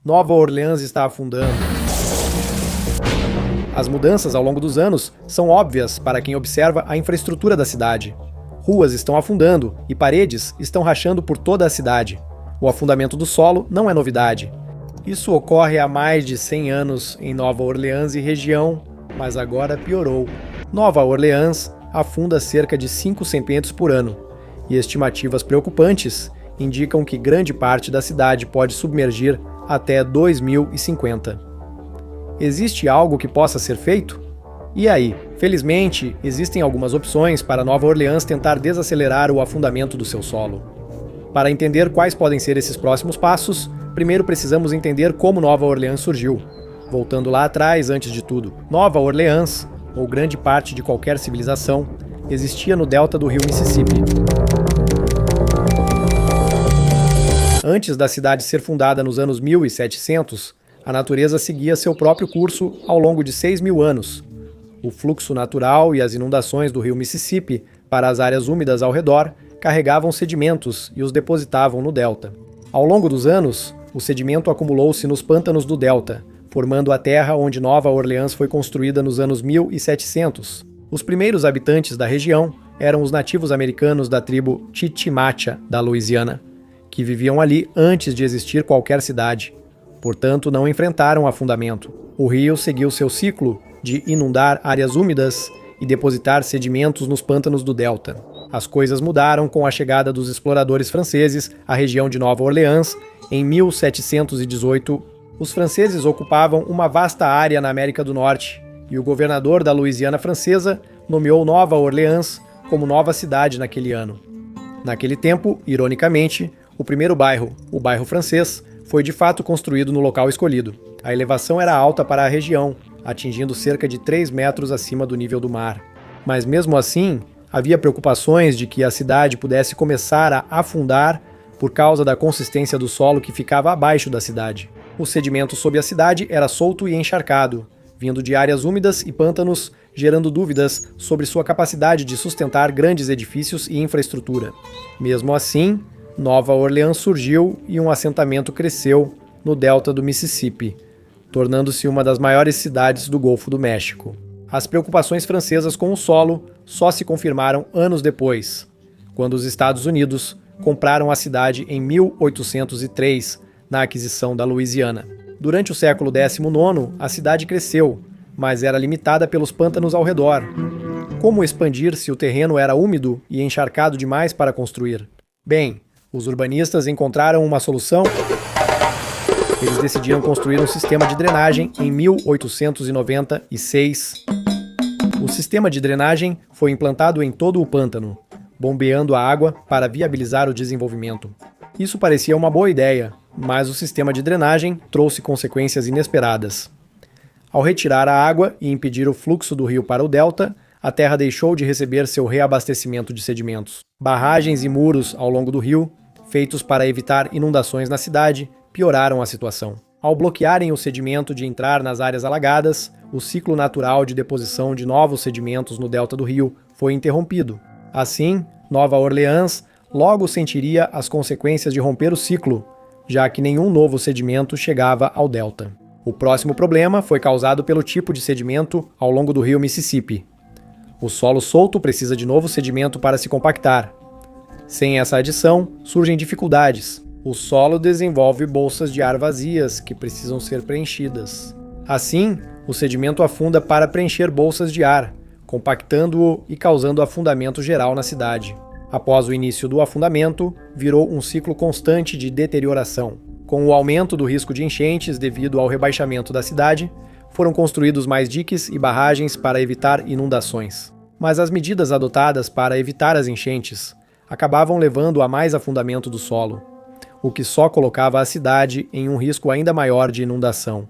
Nova Orleans está afundando. As mudanças ao longo dos anos são óbvias para quem observa a infraestrutura da cidade. Ruas estão afundando e paredes estão rachando por toda a cidade. O afundamento do solo não é novidade. Isso ocorre há mais de 100 anos em Nova Orleans e região, mas agora piorou. Nova Orleans afunda cerca de 5 centímetros por ano, e estimativas preocupantes indicam que grande parte da cidade pode submergir até 2050. Existe algo que possa ser feito? E aí? Felizmente, existem algumas opções para Nova Orleans tentar desacelerar o afundamento do seu solo. Para entender quais podem ser esses próximos passos, primeiro precisamos entender como Nova Orleans surgiu. Voltando lá atrás, antes de tudo, Nova Orleans, ou grande parte de qualquer civilização, existia no delta do rio Mississippi. Antes da cidade ser fundada nos anos 1700, a natureza seguia seu próprio curso ao longo de 6.000 anos. O fluxo natural e as inundações do rio Mississippi para as áreas úmidas ao redor carregavam sedimentos e os depositavam no delta. Ao longo dos anos, o sedimento acumulou-se nos pântanos do delta, formando a terra onde Nova Orleans foi construída nos anos 1700. Os primeiros habitantes da região eram os nativos americanos da tribo Chitimacha, da Louisiana, que viviam ali antes de existir qualquer cidade. Portanto, não enfrentaram afundamento. O rio seguiu seu ciclo de inundar áreas úmidas e depositar sedimentos nos pântanos do delta. As coisas mudaram com a chegada dos exploradores franceses à região de Nova Orleans em 1718. Os franceses ocupavam uma vasta área na América do Norte e o governador da Louisiana francesa nomeou Nova Orleans como nova cidade naquele ano. Naquele tempo, ironicamente, o primeiro bairro, o bairro francês, foi de fato construído no local escolhido. A elevação era alta para a região, atingindo cerca de 3 metros acima do nível do mar. Mas mesmo assim, havia preocupações de que a cidade pudesse começar a afundar por causa da consistência do solo que ficava abaixo da cidade. O sedimento sob a cidade era solto e encharcado, vindo de áreas úmidas e pântanos, gerando dúvidas sobre sua capacidade de sustentar grandes edifícios e infraestrutura. Mesmo assim, Nova Orleans surgiu e um assentamento cresceu no delta do Mississippi, tornando-se uma das maiores cidades do Golfo do México. As preocupações francesas com o solo só se confirmaram anos depois, quando os Estados Unidos compraram a cidade em 1803, na aquisição da Louisiana. Durante o século XIX, a cidade cresceu, mas era limitada pelos pântanos ao redor. Como expandir se o terreno era úmido e encharcado demais para construir? Bem, os urbanistas encontraram uma solução. Eles decidiram construir um sistema de drenagem em 1896. O sistema de drenagem foi implantado em todo o pântano, bombeando a água para viabilizar o desenvolvimento. Isso parecia uma boa ideia, mas o sistema de drenagem trouxe consequências inesperadas. Ao retirar a água e impedir o fluxo do rio para o delta, a terra deixou de receber seu reabastecimento de sedimentos. Barragens e muros ao longo do rio, feitos para evitar inundações na cidade, pioraram a situação. Ao bloquearem o sedimento de entrar nas áreas alagadas, o ciclo natural de deposição de novos sedimentos no delta do rio foi interrompido. Assim, Nova Orleans logo sentiria as consequências de romper o ciclo, já que nenhum novo sedimento chegava ao delta. O próximo problema foi causado pelo tipo de sedimento ao longo do rio Mississippi. O solo solto precisa de novo sedimento para se compactar. Sem essa adição, surgem dificuldades. O solo desenvolve bolsas de ar vazias que precisam ser preenchidas. Assim, o sedimento afunda para preencher bolsas de ar, compactando-o e causando afundamento geral na cidade. Após o início do afundamento, virou um ciclo constante de deterioração. Com o aumento do risco de enchentes devido ao rebaixamento da cidade, foram construídos mais diques e barragens para evitar inundações. Mas as medidas adotadas para evitar as enchentes acabavam levando a mais afundamento do solo, o que só colocava a cidade em um risco ainda maior de inundação.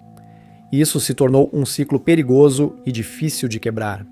Isso se tornou um ciclo perigoso e difícil de quebrar.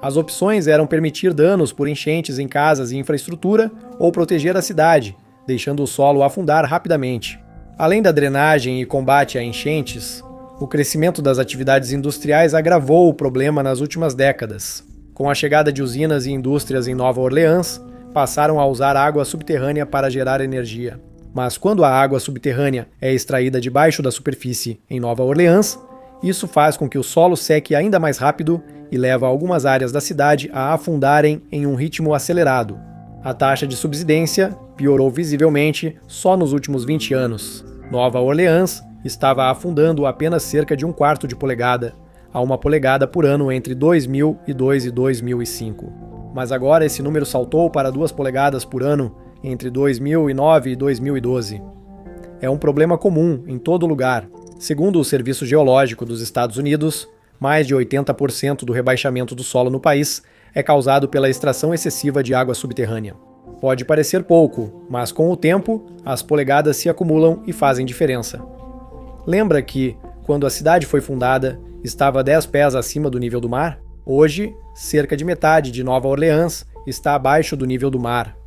As opções eram permitir danos por enchentes em casas e infraestrutura ou proteger a cidade, deixando o solo afundar rapidamente. Além da drenagem e combate a enchentes, o crescimento das atividades industriais agravou o problema nas últimas décadas. Com a chegada de usinas e indústrias em Nova Orleans, passaram a usar água subterrânea para gerar energia. Mas quando a água subterrânea é extraída debaixo da superfície em Nova Orleans, isso faz com que o solo seque ainda mais rápido e leva algumas áreas da cidade a afundarem em um ritmo acelerado. A taxa de subsidência piorou visivelmente só nos últimos 20 anos. Nova Orleans estava afundando apenas cerca de 1/4 de polegada, a 1 polegada por ano entre 2002 e 2005. Mas agora esse número saltou para 2 polegadas por ano entre 2009 e 2012. É um problema comum em todo lugar. Segundo o Serviço Geológico dos Estados Unidos, mais de 80% do rebaixamento do solo no país é causado pela extração excessiva de água subterrânea. Pode parecer pouco, mas com o tempo, as polegadas se acumulam e fazem diferença. Lembra que, quando a cidade foi fundada, estava 10 pés acima do nível do mar? Hoje, cerca de metade de Nova Orleans está abaixo do nível do mar.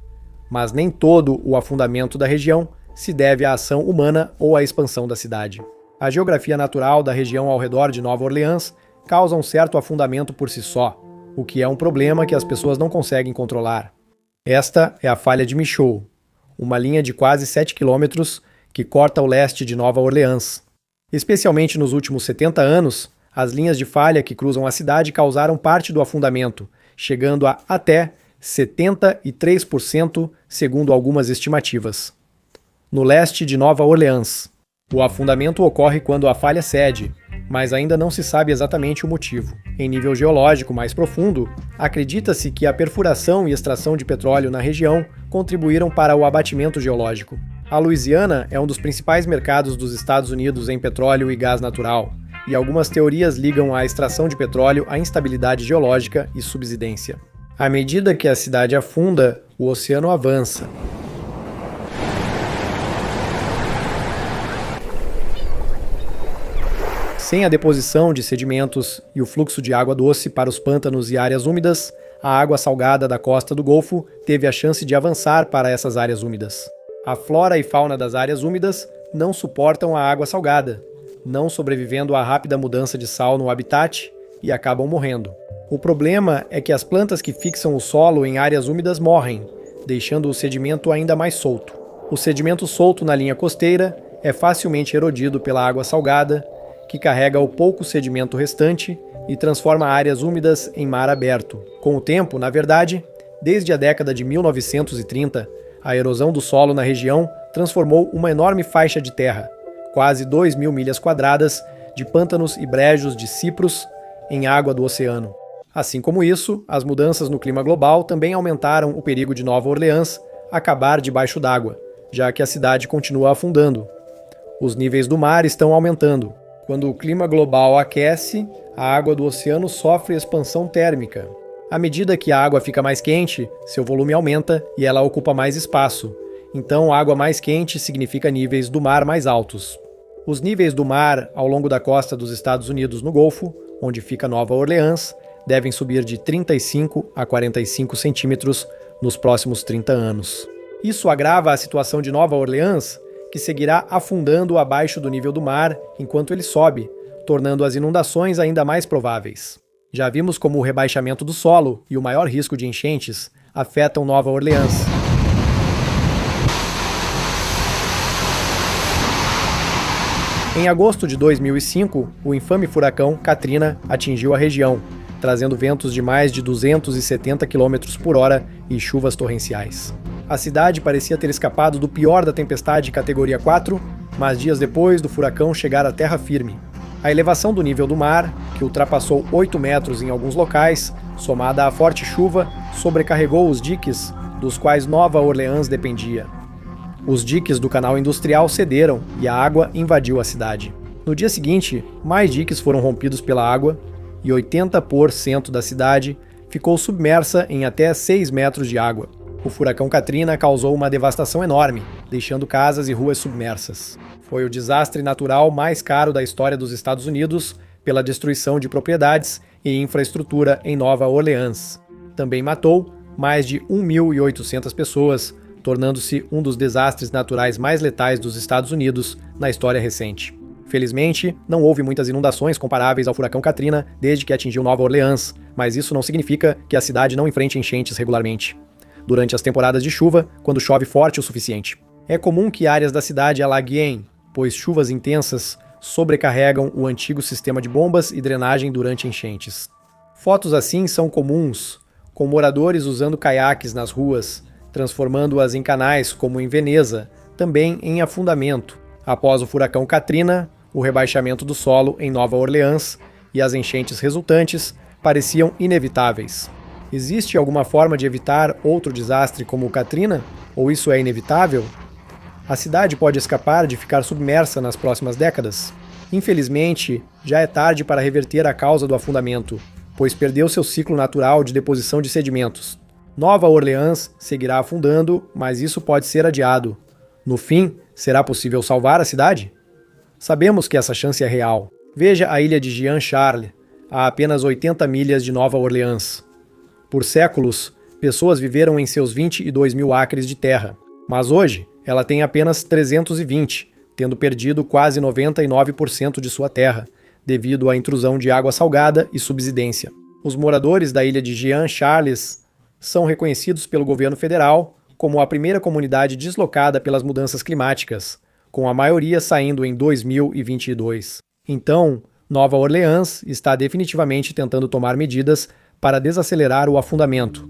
Mas nem todo o afundamento da região se deve à ação humana ou à expansão da cidade. A geografia natural da região ao redor de Nova Orleans causa um certo afundamento por si só, o que é um problema que as pessoas não conseguem controlar. Esta é a falha de Michaud, uma linha de quase 7 quilômetros que corta o leste de Nova Orleans. Especialmente nos últimos 70 anos, as linhas de falha que cruzam a cidade causaram parte do afundamento, chegando a até 73%, segundo algumas estimativas. No leste de Nova Orleans, o afundamento ocorre quando a falha cede, mas ainda não se sabe exatamente o motivo. Em nível geológico mais profundo, acredita-se que a perfuração e extração de petróleo na região contribuíram para o abatimento geológico. A Louisiana é um dos principais mercados dos Estados Unidos em petróleo e gás natural, e algumas teorias ligam a extração de petróleo à instabilidade geológica e subsidência. À medida que a cidade afunda, o oceano avança. Sem a deposição de sedimentos e o fluxo de água doce para os pântanos e áreas úmidas, a água salgada da costa do Golfo teve a chance de avançar para essas áreas úmidas. A flora e fauna das áreas úmidas não suportam a água salgada, não sobrevivendo à rápida mudança de sal no habitat e acabam morrendo. O problema é que as plantas que fixam o solo em áreas úmidas morrem, deixando o sedimento ainda mais solto. O sedimento solto na linha costeira é facilmente erodido pela água salgada, que carrega o pouco sedimento restante e transforma áreas úmidas em mar aberto. Com o tempo, na verdade, desde a década de 1930, a erosão do solo na região transformou uma enorme faixa de terra, quase 2.000 milhas quadradas, de pântanos e brejos de cipros em água do oceano. Assim como isso, as mudanças no clima global também aumentaram o perigo de Nova Orleans acabar debaixo d'água, já que a cidade continua afundando. Os níveis do mar estão aumentando. Quando o clima global aquece, a água do oceano sofre expansão térmica. À medida que a água fica mais quente, seu volume aumenta e ela ocupa mais espaço. Então, água mais quente significa níveis do mar mais altos. Os níveis do mar ao longo da costa dos Estados Unidos no Golfo, onde fica Nova Orleans, devem subir de 35 a 45 centímetros nos próximos 30 anos. Isso agrava a situação de Nova Orleans, que seguirá afundando abaixo do nível do mar enquanto ele sobe, tornando as inundações ainda mais prováveis. Já vimos como o rebaixamento do solo e o maior risco de enchentes afetam Nova Orleans. Em agosto de 2005, o infame furacão Katrina atingiu a região, trazendo ventos de mais de 270 km por hora e chuvas torrenciais. A cidade parecia ter escapado do pior da tempestade categoria 4, mas dias depois do furacão chegar à terra firme. A elevação do nível do mar, que ultrapassou 8 metros em alguns locais, somada à forte chuva, sobrecarregou os diques dos quais Nova Orleans dependia. Os diques do canal industrial cederam e a água invadiu a cidade. No dia seguinte, mais diques foram rompidos pela água e 80% da cidade ficou submersa em até 6 metros de água. O furacão Katrina causou uma devastação enorme, deixando casas e ruas submersas. Foi o desastre natural mais caro da história dos Estados Unidos pela destruição de propriedades e infraestrutura em Nova Orleans. Também matou mais de 1.800 pessoas, tornando-se um dos desastres naturais mais letais dos Estados Unidos na história recente. Felizmente, não houve muitas inundações comparáveis ao furacão Katrina desde que atingiu Nova Orleans, mas isso não significa que a cidade não enfrente enchentes regularmente durante as temporadas de chuva, quando chove forte o suficiente. É comum que áreas da cidade alagueiem, pois chuvas intensas sobrecarregam o antigo sistema de bombas e drenagem durante enchentes. Fotos assim são comuns, com moradores usando caiaques nas ruas, transformando-as em canais, como em Veneza, também em afundamento. Após o furacão Katrina, o rebaixamento do solo em Nova Orleans e as enchentes resultantes pareciam inevitáveis. Existe alguma forma de evitar outro desastre como o Katrina? Ou isso é inevitável? A cidade pode escapar de ficar submersa nas próximas décadas? Infelizmente, já é tarde para reverter a causa do afundamento, pois perdeu seu ciclo natural de deposição de sedimentos. Nova Orleans seguirá afundando, mas isso pode ser adiado. No fim, será possível salvar a cidade? Sabemos que essa chance é real. Veja a ilha de Jean-Charles, a apenas 80 milhas de Nova Orleans. Por séculos, pessoas viveram em seus 22 mil acres de terra, mas hoje ela tem apenas 320, tendo perdido quase 99% de sua terra, devido à intrusão de água salgada e subsidência. Os moradores da ilha de Jean-Charles são reconhecidos pelo governo federal como a primeira comunidade deslocada pelas mudanças climáticas, com a maioria saindo em 2022. Então, Nova Orleans está definitivamente tentando tomar medidas para desacelerar o afundamento.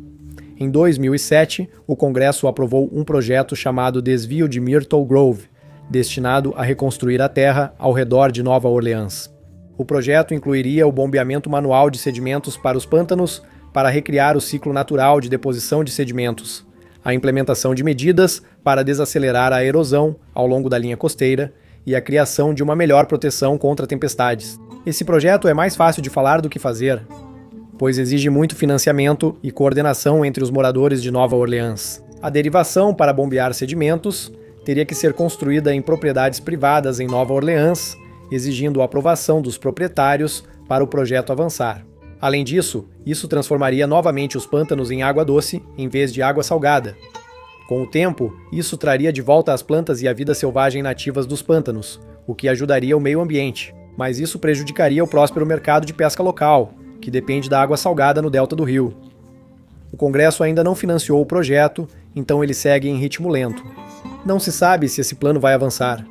Em 2007, o Congresso aprovou um projeto chamado Desvio de Myrtle Grove, destinado a reconstruir a terra ao redor de Nova Orleans. O projeto incluiria o bombeamento manual de sedimentos para os pântanos para recriar o ciclo natural de deposição de sedimentos, a implementação de medidas para desacelerar a erosão ao longo da linha costeira e a criação de uma melhor proteção contra tempestades. Esse projeto é mais fácil de falar do que fazer, pois exige muito financiamento e coordenação entre os moradores de Nova Orleans. A derivação para bombear sedimentos teria que ser construída em propriedades privadas em Nova Orleans, exigindo a aprovação dos proprietários para o projeto avançar. Além disso, isso transformaria novamente os pântanos em água doce em vez de água salgada. Com o tempo, isso traria de volta as plantas e a vida selvagem nativas dos pântanos, o que ajudaria o meio ambiente. Mas isso prejudicaria o próspero mercado de pesca local, que depende da água salgada no delta do rio. O Congresso ainda não financiou o projeto, então ele segue em ritmo lento. Não se sabe se esse plano vai avançar.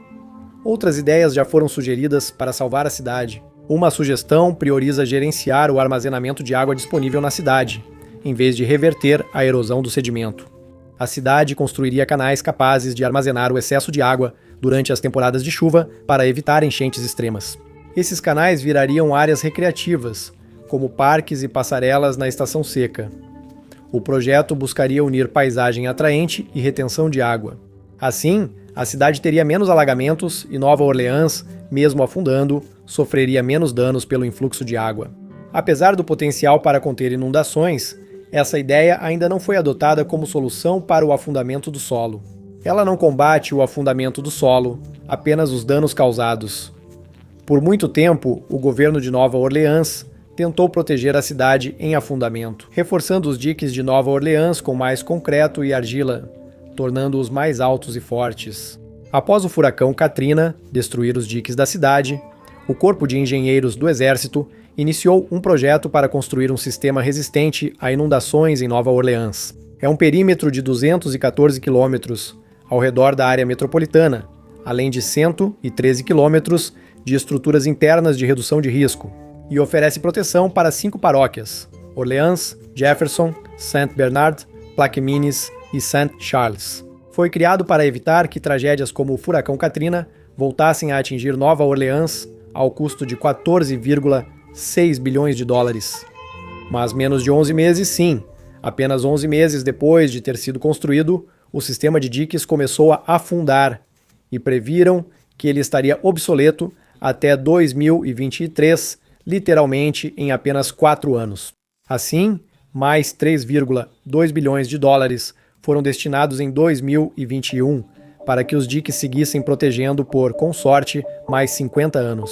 Outras ideias já foram sugeridas para salvar a cidade. Uma sugestão prioriza gerenciar o armazenamento de água disponível na cidade, em vez de reverter a erosão do sedimento. A cidade construiria canais capazes de armazenar o excesso de água durante as temporadas de chuva para evitar enchentes extremas. Esses canais virariam áreas recreativas, como parques e passarelas na estação seca. O projeto buscaria unir paisagem atraente e retenção de água. Assim, a cidade teria menos alagamentos e Nova Orleans, mesmo afundando, sofreria menos danos pelo influxo de água. Apesar do potencial para conter inundações, essa ideia ainda não foi adotada como solução para o afundamento do solo. Ela não combate o afundamento do solo, apenas os danos causados. Por muito tempo, o governo de Nova Orleans tentou proteger a cidade em afundamento, reforçando os diques de Nova Orleans com mais concreto e argila, tornando-os mais altos e fortes. Após o furacão Katrina destruir os diques da cidade, o Corpo de Engenheiros do Exército iniciou um projeto para construir um sistema resistente a inundações em Nova Orleans. É um perímetro de 214 quilômetros ao redor da área metropolitana, além de 113 quilômetros de estruturas internas de redução de risco, e oferece proteção para 5 paróquias: Orleans, Jefferson, Saint Bernard, Plaquemines e Saint Charles. Foi criado para evitar que tragédias como o furacão Katrina voltassem a atingir Nova Orleans ao custo de 14,6 bilhões de dólares. Mas menos de 11 meses, sim. Apenas 11 meses depois de ter sido construído, o sistema de diques começou a afundar e previram que ele estaria obsoleto até 2023, literalmente em apenas 4 anos. Assim, mais 3,2 bilhões de dólares foram destinados em 2021 para que os diques seguissem protegendo por, com sorte, mais 50 anos.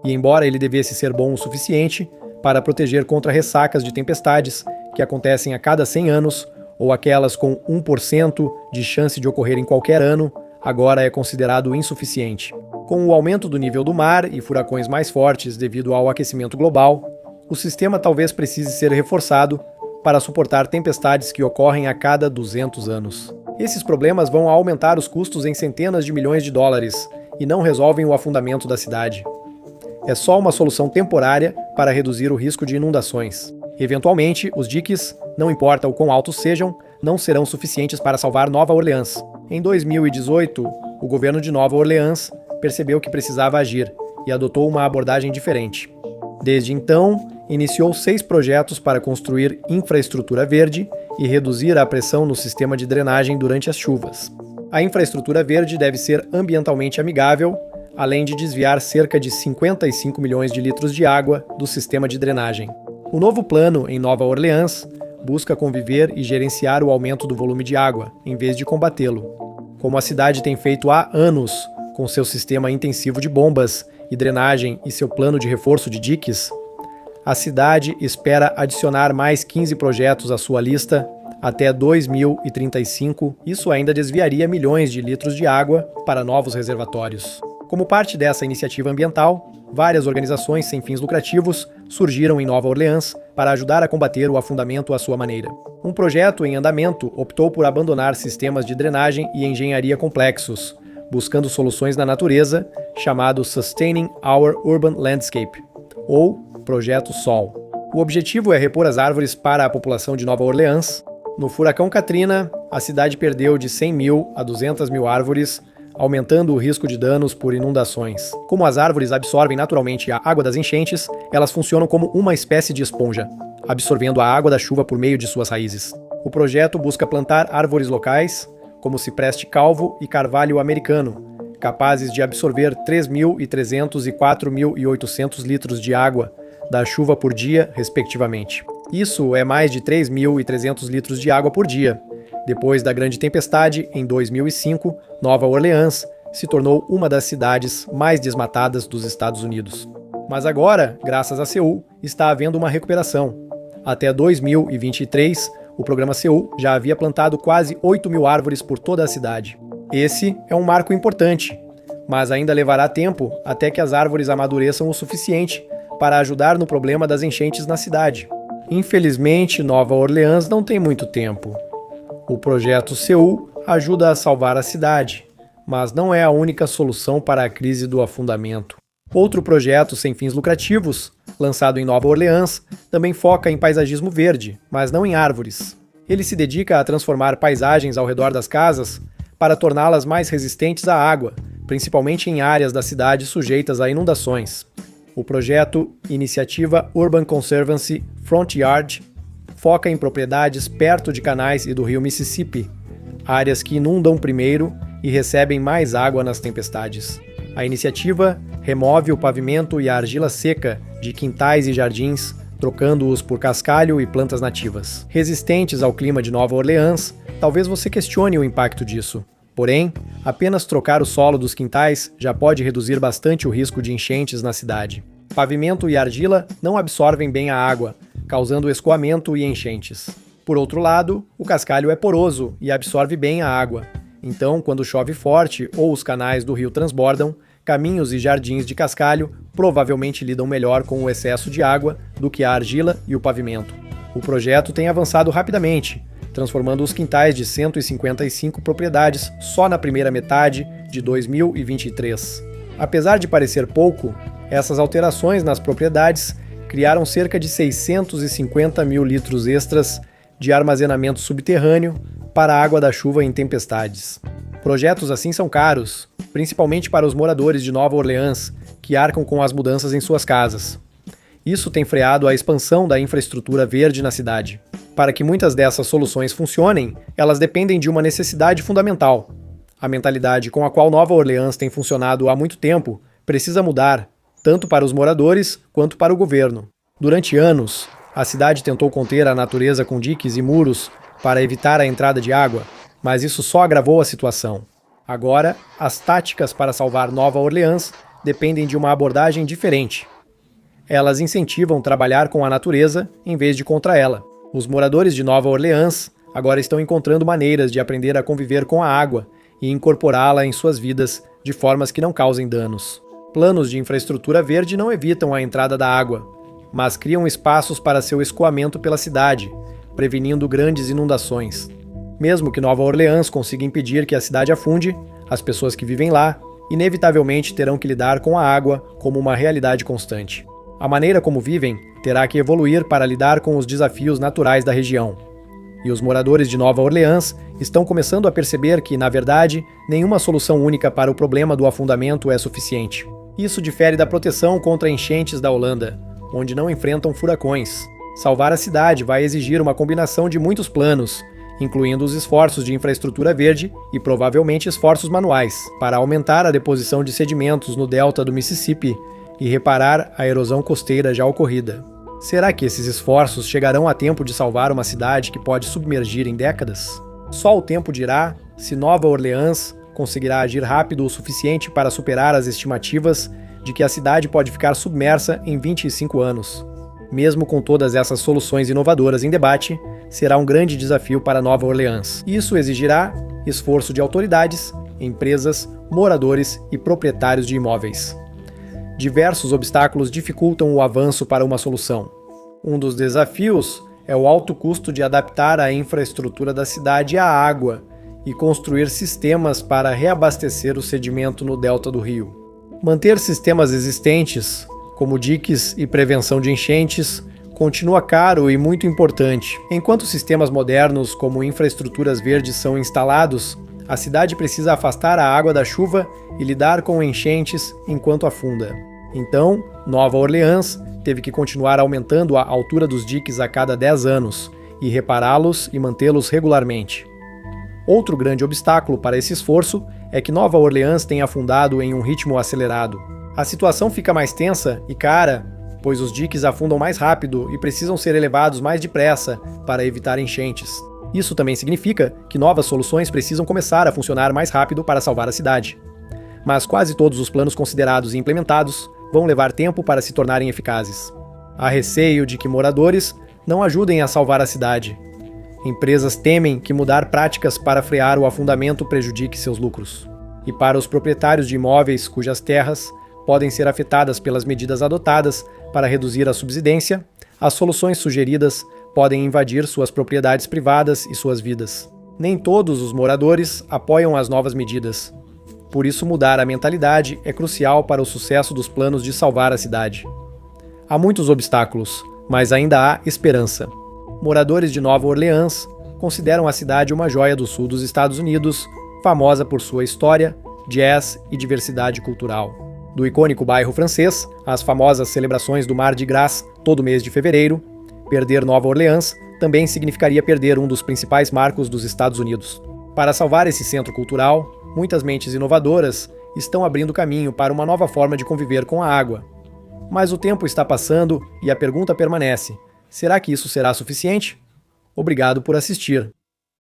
E embora ele devesse ser bom o suficiente para proteger contra ressacas de tempestades que acontecem a cada 100 anos, ou aquelas com 1% de chance de ocorrer em qualquer ano, agora é considerado insuficiente. Com o aumento do nível do mar e furacões mais fortes devido ao aquecimento global, o sistema talvez precise ser reforçado para suportar tempestades que ocorrem a cada 200 anos. Esses problemas vão aumentar os custos em centenas de milhões de dólares e não resolvem o afundamento da cidade. É só uma solução temporária para reduzir o risco de inundações. Eventualmente, os diques, não importa o quão altos sejam, não serão suficientes para salvar Nova Orleans. Em 2018, o governo de Nova Orleans percebeu que precisava agir e adotou uma abordagem diferente. Desde então, iniciou 6 projetos para construir infraestrutura verde e reduzir a pressão no sistema de drenagem durante as chuvas. A infraestrutura verde deve ser ambientalmente amigável, além de desviar cerca de 55 milhões de litros de água do sistema de drenagem. O novo plano em Nova Orleans busca conviver e gerenciar o aumento do volume de água, em vez de combatê-lo. Como a cidade tem feito há anos, com seu sistema intensivo de bombas e drenagem e seu plano de reforço de diques, a cidade espera adicionar mais 15 projetos à sua lista até 2035. Isso ainda desviaria milhões de litros de água para novos reservatórios. Como parte dessa iniciativa ambiental, várias organizações sem fins lucrativos surgiram em Nova Orleans para ajudar a combater o afundamento à sua maneira. Um projeto em andamento optou por abandonar sistemas de drenagem e engenharia complexos, buscando soluções na natureza, chamado Sustaining Our Urban Landscape, ou Projeto Sol. O objetivo é repor as árvores para a população de Nova Orleans. No furacão Katrina, a cidade perdeu de 100 mil a 200 mil árvores, aumentando o risco de danos por inundações. Como as árvores absorvem naturalmente a água das enchentes, elas funcionam como uma espécie de esponja, absorvendo a água da chuva por meio de suas raízes. O projeto busca plantar árvores locais, como cipreste calvo e carvalho americano, capazes de absorver 3.300 e 4.800 litros de água da chuva por dia, respectivamente. Isso é mais de 3.300 litros de água por dia. Depois da grande tempestade, em 2005, Nova Orleans se tornou uma das cidades mais desmatadas dos Estados Unidos. Mas agora, graças a Seul, está havendo uma recuperação. Até 2023, o programa Seul já havia plantado quase 8 mil árvores por toda a cidade. Esse é um marco importante, mas ainda levará tempo até que as árvores amadureçam o suficiente para ajudar no problema das enchentes na cidade. Infelizmente, Nova Orleans não tem muito tempo. O projeto Seul ajuda a salvar a cidade, mas não é a única solução para a crise do afundamento. Outro projeto sem fins lucrativos, lançado em Nova Orleans, também foca em paisagismo verde, mas não em árvores. Ele se dedica a transformar paisagens ao redor das casas para torná-las mais resistentes à água, principalmente em áreas da cidade sujeitas a inundações. O projeto Iniciativa Urban Conservancy Front Yard foca em propriedades perto de canais e do rio Mississippi, áreas que inundam primeiro e recebem mais água nas tempestades. A iniciativa remove o pavimento e a argila seca de quintais e jardins, trocando-os por cascalho e plantas nativas. Resistentes ao clima de Nova Orleans, talvez você questione o impacto disso. Porém, apenas trocar o solo dos quintais já pode reduzir bastante o risco de enchentes na cidade. Pavimento e argila não absorvem bem a água, causando escoamento e enchentes. Por outro lado, o cascalho é poroso e absorve bem a água. Então, quando chove forte ou os canais do rio transbordam, caminhos e jardins de cascalho provavelmente lidam melhor com o excesso de água do que a argila e o pavimento. O projeto tem avançado rapidamente, transformando os quintais de 155 propriedades só na primeira metade de 2023. Apesar de parecer pouco, essas alterações nas propriedades criaram cerca de 650 mil litros extras de armazenamento subterrâneo para a água da chuva em tempestades. Projetos assim são caros, principalmente para os moradores de Nova Orleans, que arcam com as mudanças em suas casas. Isso tem freado a expansão da infraestrutura verde na cidade. Para que muitas dessas soluções funcionem, elas dependem de uma necessidade fundamental. A mentalidade com a qual Nova Orleans tem funcionado há muito tempo precisa mudar, tanto para os moradores quanto para o governo. Durante anos, a cidade tentou conter a natureza com diques e muros para evitar a entrada de água, mas isso só agravou a situação. Agora, as táticas para salvar Nova Orleans dependem de uma abordagem diferente. Elas incentivam trabalhar com a natureza em vez de contra ela. Os moradores de Nova Orleans agora estão encontrando maneiras de aprender a conviver com a água e incorporá-la em suas vidas de formas que não causem danos. Planos de infraestrutura verde não evitam a entrada da água, mas criam espaços para seu escoamento pela cidade, prevenindo grandes inundações. Mesmo que Nova Orleans consiga impedir que a cidade afunde, as pessoas que vivem lá inevitavelmente terão que lidar com a água como uma realidade constante. A maneira como vivem terá que evoluir para lidar com os desafios naturais da região. E os moradores de Nova Orleans estão começando a perceber que, na verdade, nenhuma solução única para o problema do afundamento é suficiente. Isso difere da proteção contra enchentes da Holanda, onde não enfrentam furacões. Salvar a cidade vai exigir uma combinação de muitos planos, incluindo os esforços de infraestrutura verde e provavelmente esforços manuais, para aumentar a deposição de sedimentos no delta do Mississippi e reparar a erosão costeira já ocorrida. Será que esses esforços chegarão a tempo de salvar uma cidade que pode submergir em décadas? Só o tempo dirá se Nova Orleans conseguirá agir rápido o suficiente para superar as estimativas de que a cidade pode ficar submersa em 25 anos. Mesmo com todas essas soluções inovadoras em debate, será um grande desafio para Nova Orleans. Isso exigirá esforço de autoridades, empresas, moradores e proprietários de imóveis. Diversos obstáculos dificultam o avanço para uma solução. Um dos desafios é o alto custo de adaptar a infraestrutura da cidade à água e construir sistemas para reabastecer o sedimento no delta do rio. Manter sistemas existentes, como diques e prevenção de enchentes, continua caro e muito importante. Enquanto sistemas modernos, como infraestruturas verdes, são instalados, a cidade precisa afastar a água da chuva e lidar com enchentes enquanto afunda. Então, Nova Orleans teve que continuar aumentando a altura dos diques a cada 10 anos e repará-los e mantê-los regularmente. Outro grande obstáculo para esse esforço é que Nova Orleans tem afundado em um ritmo acelerado. A situação fica mais tensa e cara, pois os diques afundam mais rápido e precisam ser elevados mais depressa para evitar enchentes. Isso também significa que novas soluções precisam começar a funcionar mais rápido para salvar a cidade. Mas quase todos os planos considerados e implementados vão levar tempo para se tornarem eficazes. Há receio de que moradores não ajudem a salvar a cidade. Empresas temem que mudar práticas para frear o afundamento prejudique seus lucros. E para os proprietários de imóveis cujas terras podem ser afetadas pelas medidas adotadas para reduzir a subsidência, as soluções sugeridas podem invadir suas propriedades privadas e suas vidas. Nem todos os moradores apoiam as novas medidas. Por isso, mudar a mentalidade é crucial para o sucesso dos planos de salvar a cidade. Há muitos obstáculos, mas ainda há esperança. Moradores de Nova Orleans consideram a cidade uma joia do sul dos Estados Unidos, famosa por sua história, jazz e diversidade cultural. Do icônico bairro francês, às famosas celebrações do Mardi Gras todo mês de fevereiro, perder Nova Orleans também significaria perder um dos principais marcos dos Estados Unidos. Para salvar esse centro cultural, muitas mentes inovadoras estão abrindo caminho para uma nova forma de conviver com a água. Mas o tempo está passando e a pergunta permanece: será que isso será suficiente? Obrigado por assistir.